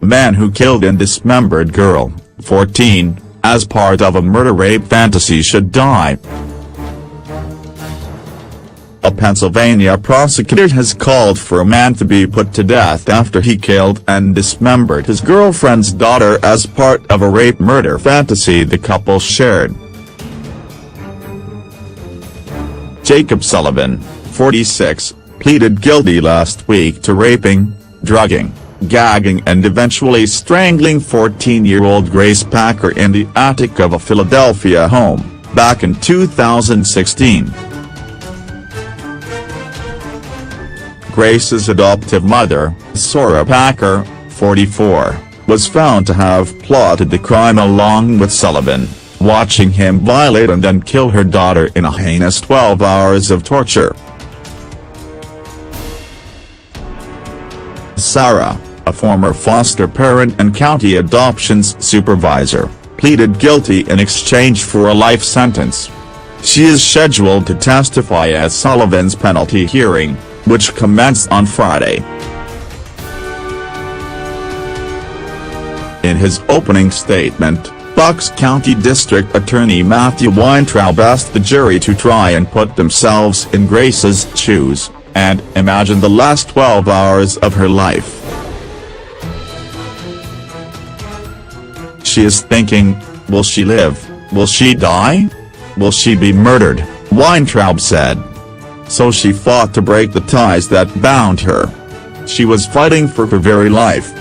man who killed and dismembered girl, 14, as part of a murder-rape fantasy should die. A Pennsylvania prosecutor has called for a man to be put to death after he killed and dismembered his girlfriend's daughter as part of a rape-murder fantasy the couple shared. Jacob Sullivan, 46, pleaded guilty last week to raping, drugging, gagging and eventually strangling 14-year-old Grace Packer in the attic of a Philadelphia home, back in 2016. Grace's adoptive mother, Sara Packer, 44, was found to have plotted the crime along with Sullivan, watching him violate and then kill her daughter in a heinous 12 hours of torture. Sara, a former foster parent and county adoptions supervisor, pleaded guilty in exchange for a life sentence. She is scheduled to testify at Sullivan's penalty hearing, which commenced on Friday. In his opening statement, Bucks County District Attorney Matthew Weintraub asked the jury to try and put themselves in Grace's shoes, and imagine the last 12 hours of her life. She is thinking, will she live, will she die? Will she be murdered? Weintraub said. So she fought to break the ties that bound her. She was fighting for her very life.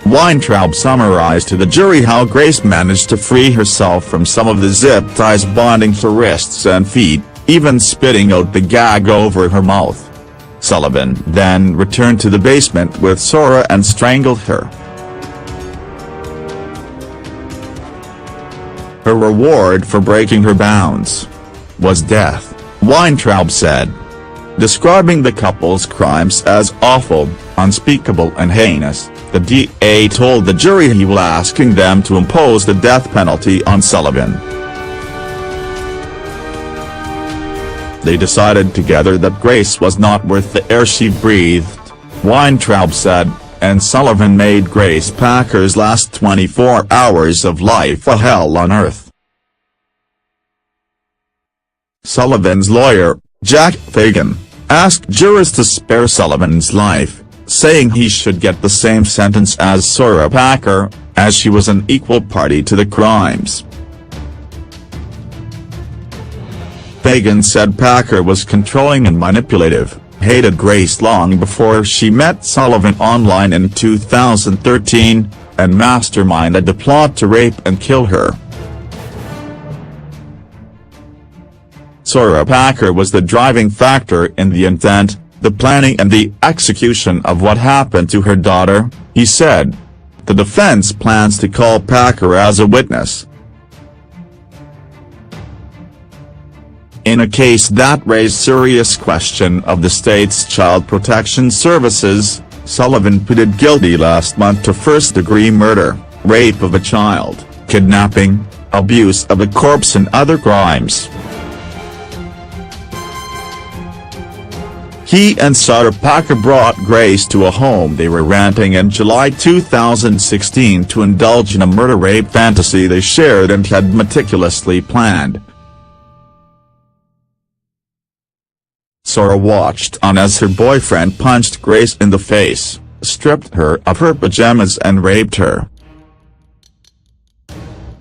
Weintraub summarized to the jury how Grace managed to free herself from some of the zip ties bonding her wrists and feet, even spitting out the gag over her mouth. Sullivan then returned to the basement with Sara and strangled her. Her reward for breaking her bounds was death, Weintraub said. Describing the couple's crimes as awful, unspeakable and heinous, the DA told the jury he was asking them to impose the death penalty on Sullivan. They decided together that Grace was not worth the air she breathed, Weintraub said, and Sullivan made Grace Packer's last 24 hours of life a hell on earth. Sullivan's lawyer, Jack Fagan, asked jurors to spare Sullivan's life, saying he should get the same sentence as Sara Packer, as she was an equal party to the crimes. Fagan said Packer was controlling and manipulative, hated Grace long before she met Sullivan online in 2013, and masterminded the plot to rape and kill her. Sara Packer was the driving factor in the intent, the planning and the execution of what happened to her daughter, he said. The defense plans to call Packer as a witness in a case that raised serious question of the state's child protection services. Sullivan pleaded guilty last month to first-degree murder, rape of a child, kidnapping, abuse of a corpse and other crimes. He and Sara Packer brought Grace to a home they were renting in July 2016 to indulge in a murder-rape fantasy they shared and had meticulously planned. Sara watched on as her boyfriend punched Grace in the face, stripped her of her pajamas and raped her.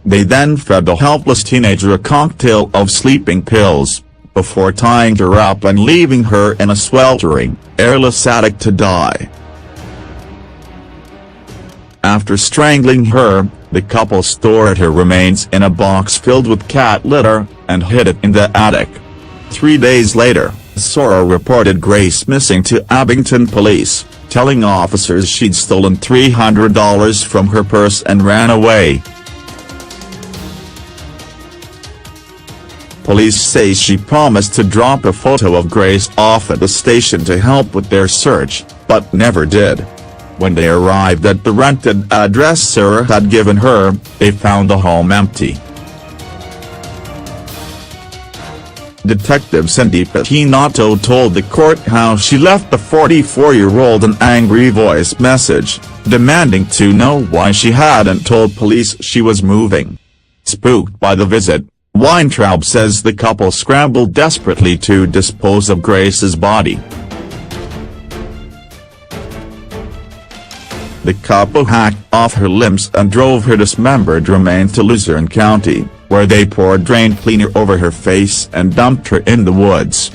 They then fed the helpless teenager a cocktail of sleeping pills, before tying her up and leaving her in a sweltering, airless attic to die. After strangling her, the couple stored her remains in a box filled with cat litter, and hid it in the attic. 3 days later, Sara reported Grace missing to Abington police, telling officers she'd stolen $300 from her purse and ran away. Police say she promised to drop a photo of Grace off at the station to help with their search, but never did. When they arrived at the rented address Sara had given her, they found the home empty. Detective Cindy Pettinato told the court how she left the 44-year-old an angry voice message, demanding to know why she hadn't told police she was moving. Spooked by the visit, Weintraub says the couple scrambled desperately to dispose of Grace's body. The couple hacked off her limbs and drove her dismembered remains to Luzerne County, where they poured drain cleaner over her face and dumped her in the woods.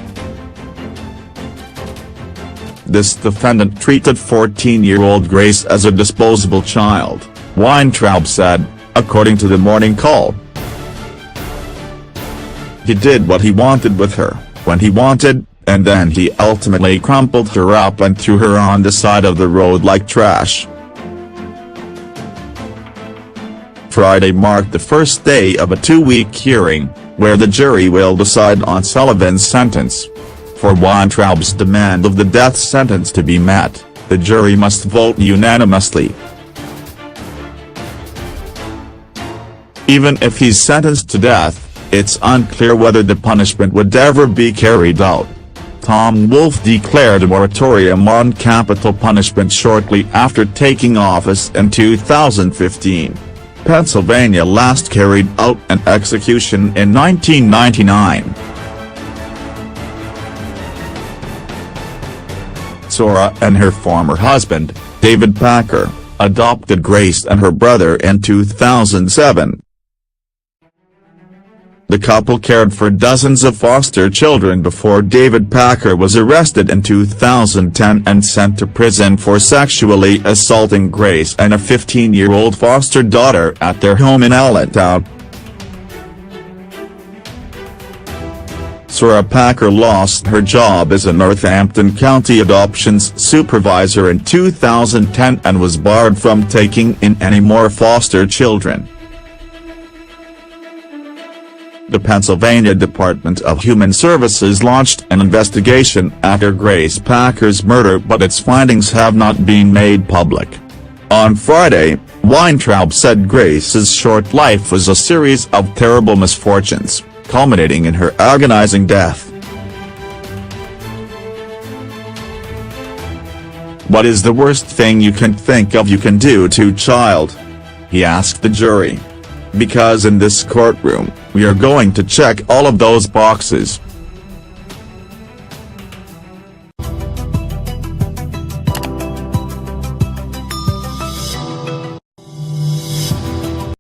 This defendant treated 14-year-old Grace as a disposable child, Weintraub said, according to the Morning Call. He did what he wanted with her, when he wanted, and then he ultimately crumpled her up and threw her on the side of the road like trash. Friday marked the first day of a 2-week hearing, where the jury will decide on Sullivan's sentence. For Weintraub's demand of the death sentence to be met, the jury must vote unanimously. Even if he's sentenced to death, it's unclear whether the punishment would ever be carried out. Tom Wolfe declared a moratorium on capital punishment shortly after taking office in 2015. Pennsylvania last carried out an execution in 1999. Sara and her former husband, David Packer, adopted Grace and her brother in 2007. The couple cared for dozens of foster children before David Packer was arrested in 2010 and sent to prison for sexually assaulting Grace and a 15-year-old foster daughter at their home in Allentown. Sara Packer lost her job as a Northampton County adoptions supervisor in 2010 and was barred from taking in any more foster children. The Pennsylvania Department of Human Services launched an investigation after Grace Packer's murder, but its findings have not been made public. On Friday, Weintraub said Grace's short life was a series of terrible misfortunes, culminating in her agonizing death. "What is the worst thing you can think of you can do to a child?" he asked the jury. "Because in this courtroom, we are going to check all of those boxes."